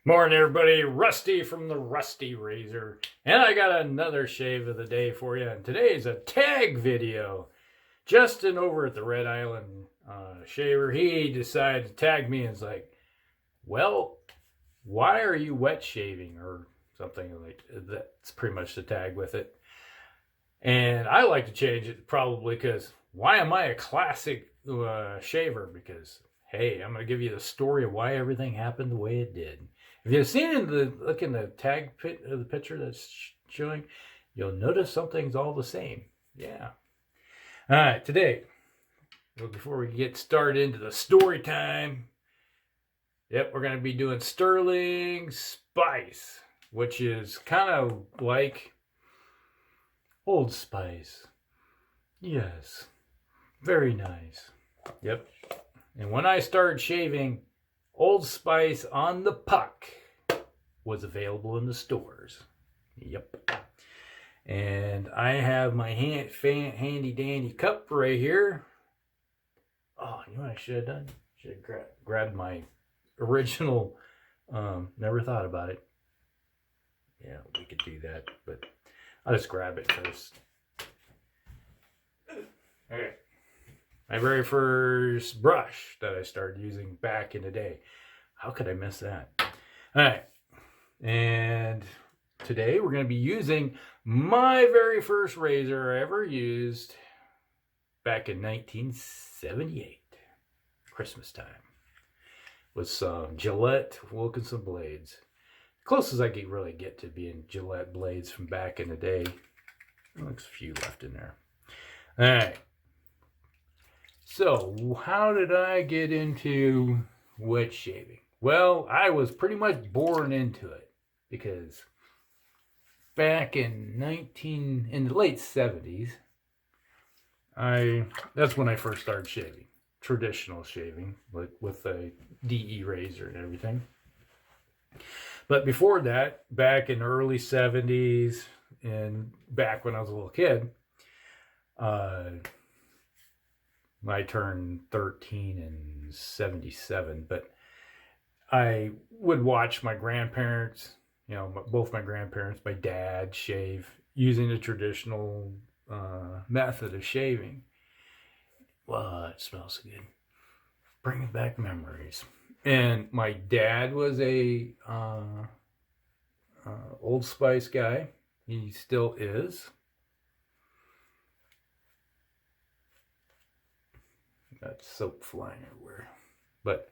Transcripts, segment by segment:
Morning, everybody. Rusty from the Rusty Razor. And I got another shave of the day for you. And today is a tag video. Justin over at the Red Island Shaver, he decided to tag me and is like, well, why are you wet shaving? Or something like that's pretty much the tag with it. And I like to change it probably because why am I a classic shaver? Because, hey, I'm going to give you the story of why everything happened the way it did. If you've seen look in the tag of the picture that's showing, you'll notice something's all the same. Yeah. All right, today, before we get started into the story time, we're going to be doing Stirling Spice, which is kind of like Old Spice. Yes, very nice. Yep. And when I started shaving, Old Spice on the puck was available in the stores. Yep. And I have my handy dandy cup right here. Oh, you know what I should have done? Should have grabbed my original. Never thought about it. Yeah, we could do that, but I'll just grab it first. Okay. My very first brush that I started using back in the day. How could I miss that? All right. And today we're going to be using my very first razor I ever used back in 1978. Christmas time. With some Gillette Wilkinson blades. Closest I could really get to being Gillette blades from back in the day. Looks a few left in there. All right. So, how did I get into wet shaving? Well, I was pretty much born into it because back in the late 70s, that's when I first started shaving, traditional shaving, like with a DE razor and everything. But before that, back in the early 70s and back when I was a little kid, I turned 13 in 77, but I would watch my grandparents, both my grandparents, my dad shave using the traditional method of shaving. Wow, it smells so good. Bringing back memories. And my dad was a Old Spice guy. He still is. Got soap flying everywhere. But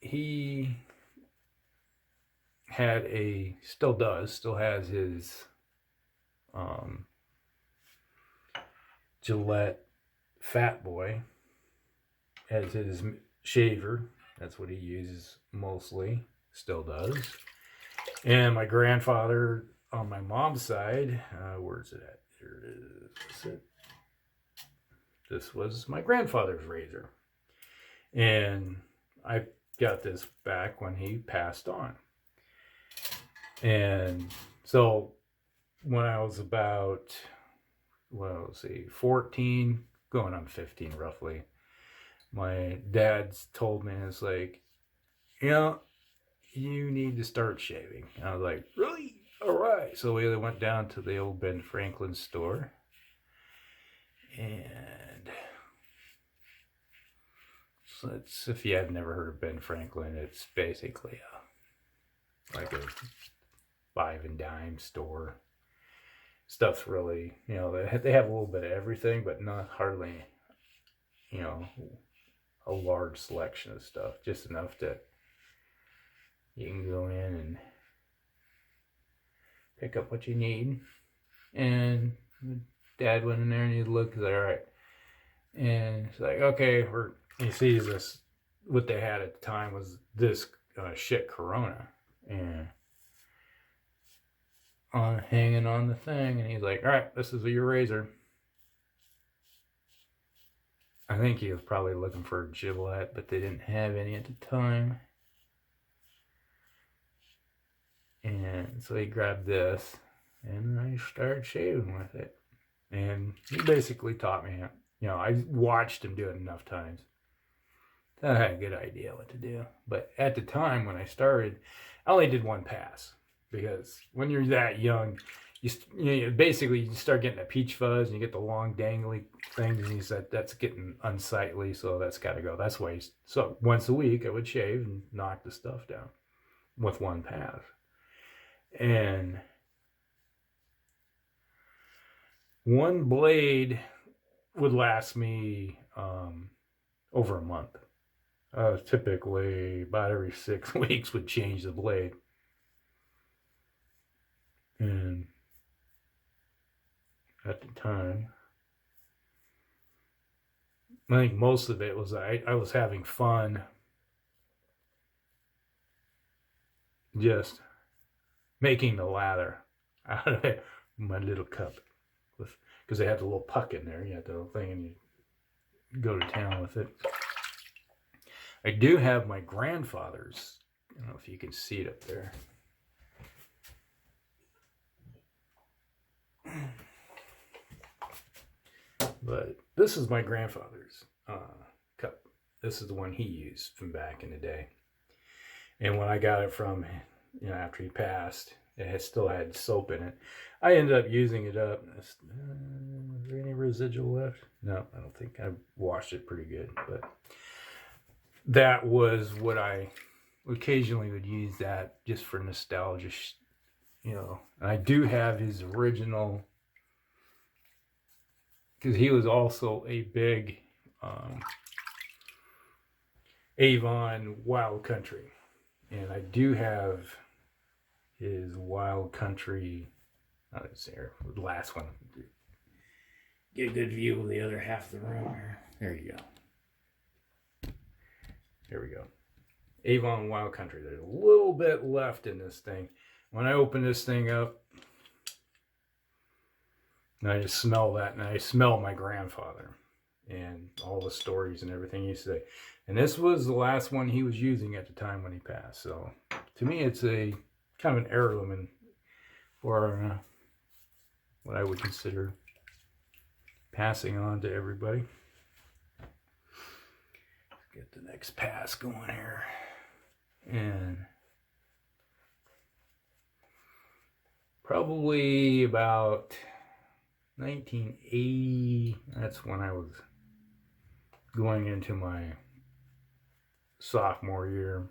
he had still has his Gillette Fat Boy as his shaver. That's what he uses mostly. Still does. And my grandfather on my mom's side, where's it at? Here it is. This was my grandfather's razor. And I got this back when he passed on. And so when I was about, 14, going on 15 roughly, my dad told me, it's like, you need to start shaving. And I was like, really? All right. So we went down to the old Ben Franklin store. And so if you have never heard of Ben Franklin, it's basically like a 5 and dime store. Stuff's really, they have a little bit of everything, but not hardly, a large selection of stuff. Just enough that you can go in and pick up what you need. And Dad went in there and he looked, he's like, all right. And it's like, okay, he sees this, what they had at the time was this Schick Korona. And hanging on the thing, and he's like, all right, this is your razor. I think he was probably looking for a Gillette, but they didn't have any at the time. And so he grabbed this, and I started shaving with it. And he basically taught me, I watched him do it enough times I had a good idea what to do. But at the time when I started, I only did one pass because when you're that young, basically you start getting a peach fuzz and you get the long dangly things, and he said that's getting unsightly, so that's got to go. That's why. So once a week I would shave and knock the stuff down with one pass, and one blade would last me over a month. Typically about every 6 weeks would change the blade. And at the time, I think most of it was I was having fun just making the lather out of it, my little cup, because they had the little puck in there. You had the little thing and you go to town with it. I do have my grandfather's. I don't know if you can see it up there. But this is my grandfather's cup. This is the one he used from back in the day. And when I got it from, after he passed, it still had soap in it. I ended up using it up. Is there any residual left? No, I don't think. I washed it pretty good. But that was what I occasionally would use, that just for nostalgia, And I do have his original, because he was also a big Avon Wild Country. And I do have his Wild Country, let's see here, the last one. Get a good view of the other half of the room here. There you go. There we go. Avon Wild Country. There's a little bit left in this thing. When I open this thing up, and I just smell that, and I smell my grandfather and all the stories and everything he said. And this was the last one he was using at the time when he passed. So to me, it's a kind of an heirloom for what I would consider passing on to everybody. Let's get the next pass going here. And probably about 1980, that's when I was going into my sophomore year.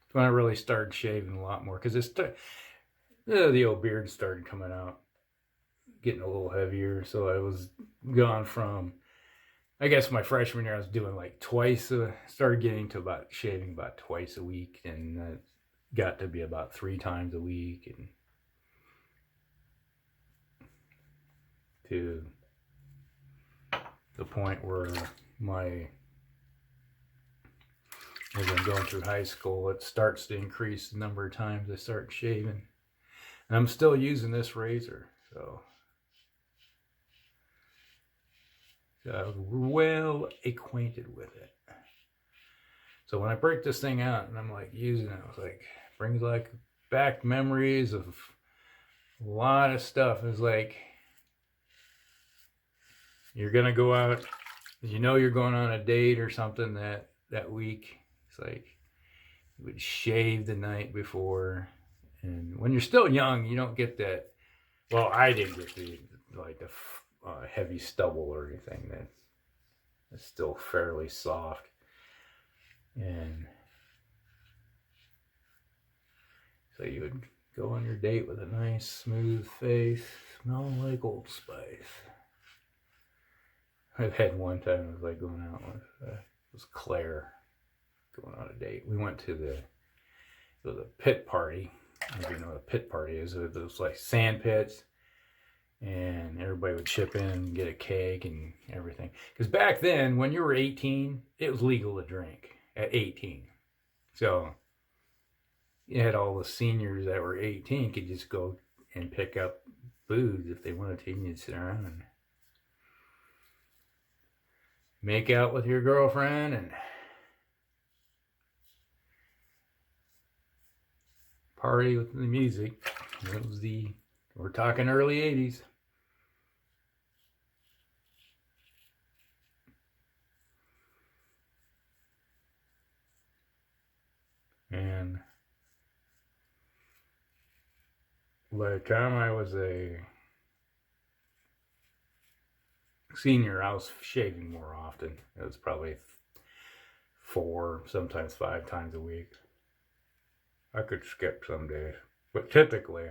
That's when I really started shaving a lot more, because the old beard started coming out, getting a little heavier. So I was gone from, I guess my freshman year I was doing like started getting to about shaving about twice a week, and it got to be about 3 times a week, and to the point where as I'm going through high school, it starts to increase the number of times I start shaving. And I'm still using this razor, so I was well acquainted with it. So when I break this thing out and I'm like using it, I was like, brings like back memories of a lot of stuff. It's like, you're gonna go out, you're going on a date or something that week. It's like you would shave the night before, and when you're still young, you don't get that. Well, I didn't get the heavy stubble or anything. That it's still fairly soft, and so you would go on your date with a nice smooth face, smelling like Old Spice. I've had one time, I was like going out with, it was Claire, going on a date. We went to the pit party. I don't know if you know what a pit party is. It was like sand pits, and everybody would chip in and get a cake and everything. Because back then, when you were 18, it was legal to drink at 18. So you had all the seniors that were 18 could just go and pick up booze if they wanted to, and you'd sit around and make out with your girlfriend and party with the music. It was we're talking early 80s. And by the time I was a senior, I was shaving more often. It was probably 4, sometimes 5 times a week. I could skip some days, but typically,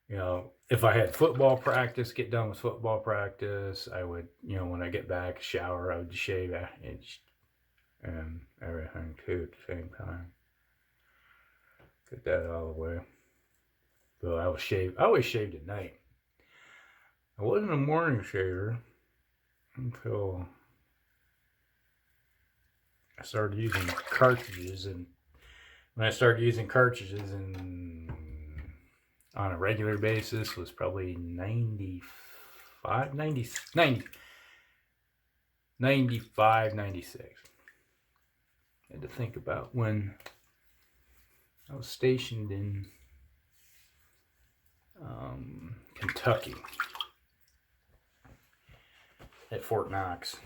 you know, if I had football practice, get done with football practice, I would, you know, when I get back, shower, I would shave and everything too at the same time. Get that out of the way. So I always shaved at night. I wasn't a morning shaver until I started using cartridges, and when I started using cartridges and on a regular basis was probably 95, 96. I had to think about when I was stationed in Kentucky at Fort Knox,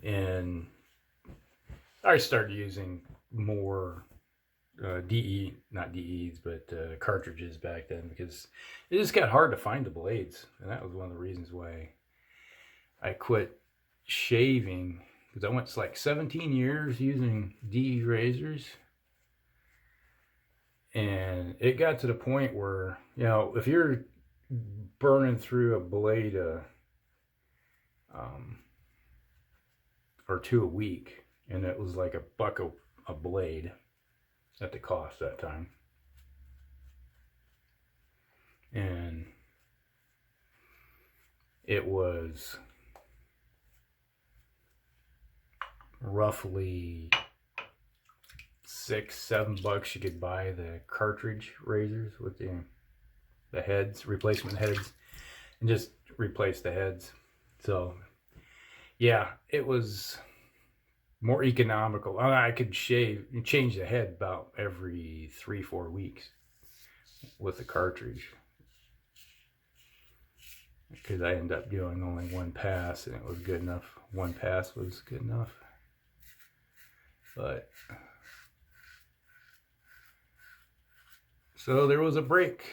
and I started using more not DEs, but cartridges back then, because it just got hard to find the blades, and that was one of the reasons why I quit shaving, because I went like 17 years using DE razors, and it got to the point where, you know, if you're burning through a blade or 2 a week, and it was like $1 a blade at the cost that time, and it was roughly $6-7 you could buy the cartridge razors with the heads, replacement heads, and just replace the heads. So yeah, it was more economical. I could change the head about every 3-4 weeks with the cartridge, because I ended up doing only 1 pass, and it was good enough. 1 pass was good enough. But so there was a break,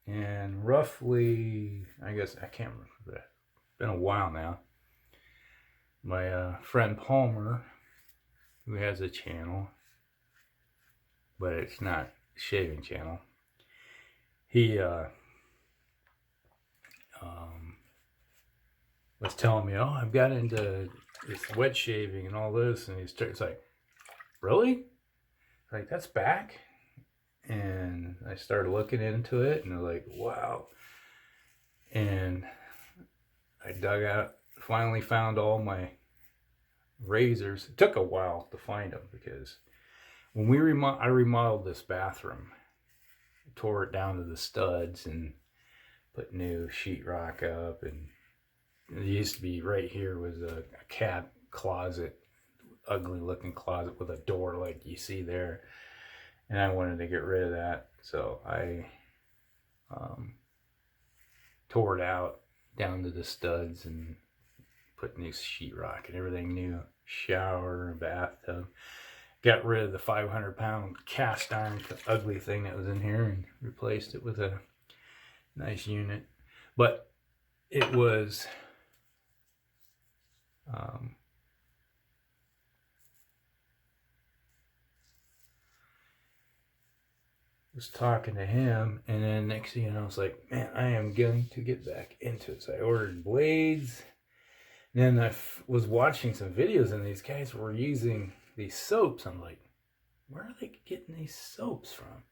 and roughly, I guess, I can't remember, it's been a while now, my friend Palmer, who has a channel, but it's not a shaving channel, he was telling me, oh, I've got into this wet shaving and all this, and it's like, really? Like, that's back? And I started looking into it, and I was like, wow. And I dug out, finally found all my razors. It took a while to find them, because when I remodeled this bathroom, tore it down to the studs and put new sheetrock up, and it used to be right here was a cat closet, ugly looking closet with a door like you see there, and I wanted to get rid of that, so I tore it out down to the studs and put new sheetrock and everything new, shower and bathtub. Got rid of the 500-pound cast iron ugly thing that was in here and replaced it with a nice unit. But it was was talking to him, and then next thing you know, I was like, man, I am going to get back into it. So I ordered blades. And then I was watching some videos, and these guys were using these soaps. I'm like, where are they getting these soaps from?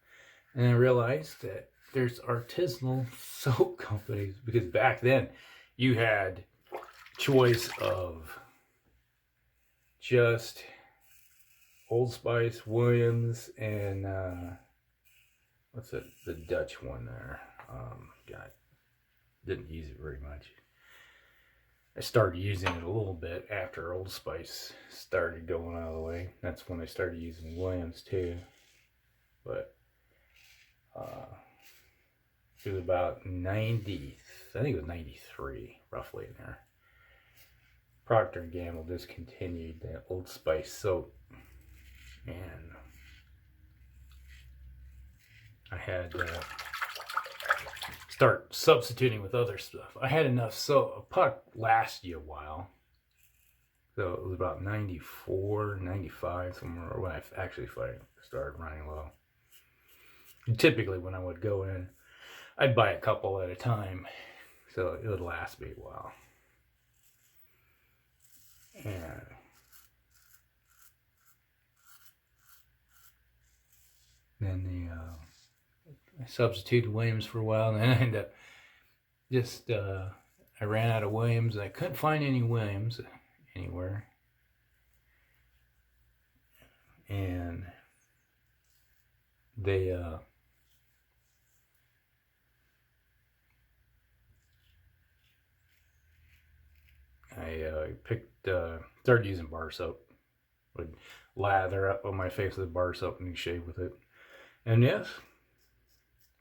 And I realized that there's artisanal soap companies, because back then you had choice of just Old Spice, Williams, and what's it? The Dutch one there. God, didn't use it very much. I started using it a little bit after Old Spice started going out of the way. That's when I started using Williams too. But it was about 90, I think it was 93, roughly in there. Procter & Gamble discontinued that Old Spice soap. And I had start substituting with other stuff. I had enough, so a puck lasts you a while. So it was about 94, 95, somewhere when I actually started running low. And typically when I would go in, I'd buy a couple at a time, so it would last me a while. And then I substituted Williams for a while, and then I ended up just, I ran out of Williams, and I couldn't find any Williams anywhere. And they, I started using bar soap. Would lather up on my face with bar soap and shave with it. And yes,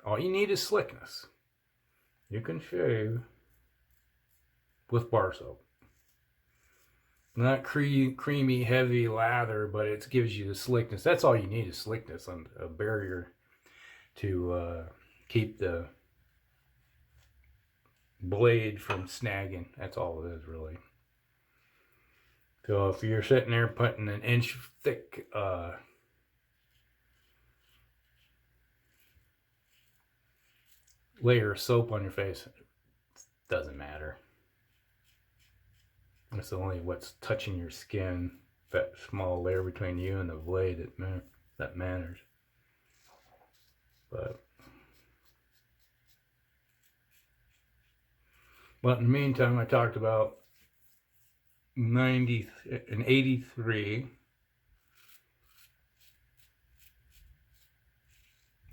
all you need is slickness. You can shave with bar soap. Not creamy, heavy lather, but it gives you the slickness. That's all you need is slickness, on a barrier to keep the blade from snagging. That's all it is, really. So if you're sitting there putting an inch thick layer of soap on your face, it doesn't matter. It's only what's touching your skin, that small layer between you and the blade, that matters. But in the meantime, I talked about in 83,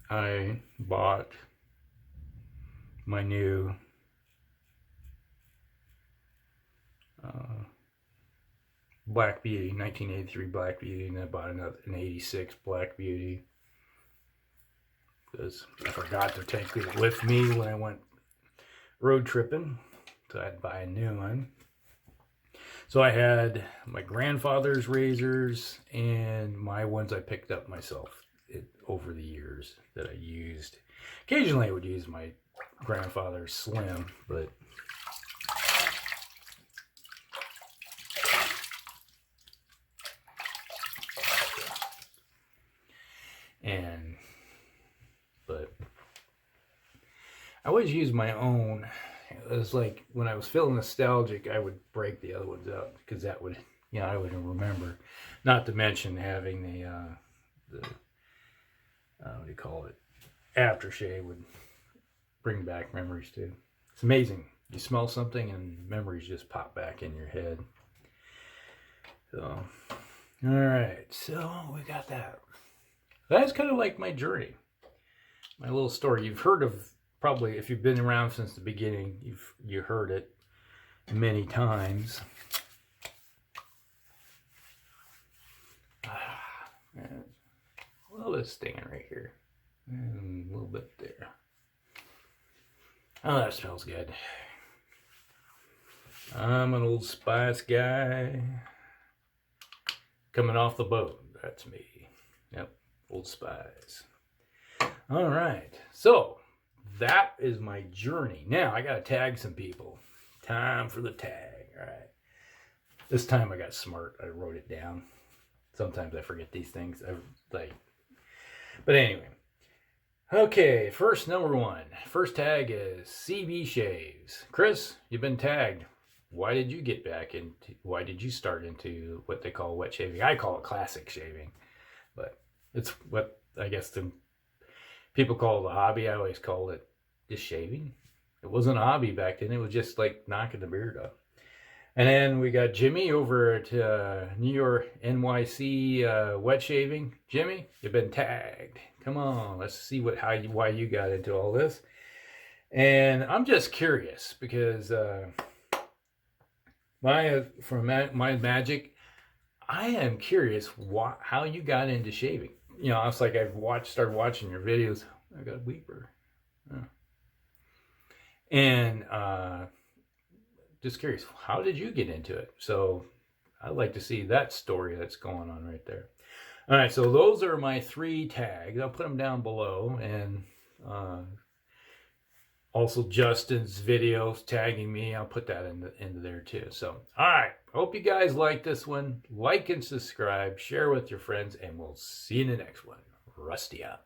I bought my new Black Beauty, 1983 Black Beauty, and I bought an 86 Black Beauty because I forgot to take it with me when I went road tripping, so I had to buy a new one. So I had my grandfather's razors and my ones I picked up myself over the years that I used. Occasionally I would use my grandfather's Slim, but I always use my own. It was like when I was feeling nostalgic, I would break the other ones up because that would, I would remember. Not to mention having the what do you call it? Aftershave would bring back memories too. It's amazing. You smell something and memories just pop back in your head. So, all right. So we got that. That's kind of like my journey, my little story. You've heard of, probably if you've been around since the beginning, you heard it many times. Well, it's stinging right here, and a little bit there. Oh, that smells good. I'm an Old Spice guy. Coming off the boat, that's me. Yep, Old Spice. All right, so that is my journey. Now I gotta tag some people. Time for the tag. All right. This time I got smart. I wrote it down. Sometimes I forget these things. But anyway. Okay, number one. First tag is CB Shaves. Chris, you've been tagged. Why did you get back into? Why did you start into what they call wet shaving? I call it classic shaving, but it's what I guess the people call it a hobby. I always called it just shaving. It wasn't a hobby back then. It was just like knocking the beard up. And then we got Jimmy over at New York NYC Wet Shaving. Jimmy, you've been tagged. Come on, let's see why you got into all this. And I'm just curious because from MajasMagic, I am curious how you got into shaving. It's like started watching your videos. I got a weeper. Oh. And just curious, how did you get into it? So I'd like to see that story that's going on right there. All right, so those are my 3 tags. I'll put them down below, and also Justin's videos tagging me. I'll put that into there too. So, all right. Hope you guys like this one. Like and subscribe. Share with your friends, and we'll see you in the next one. Rusty out.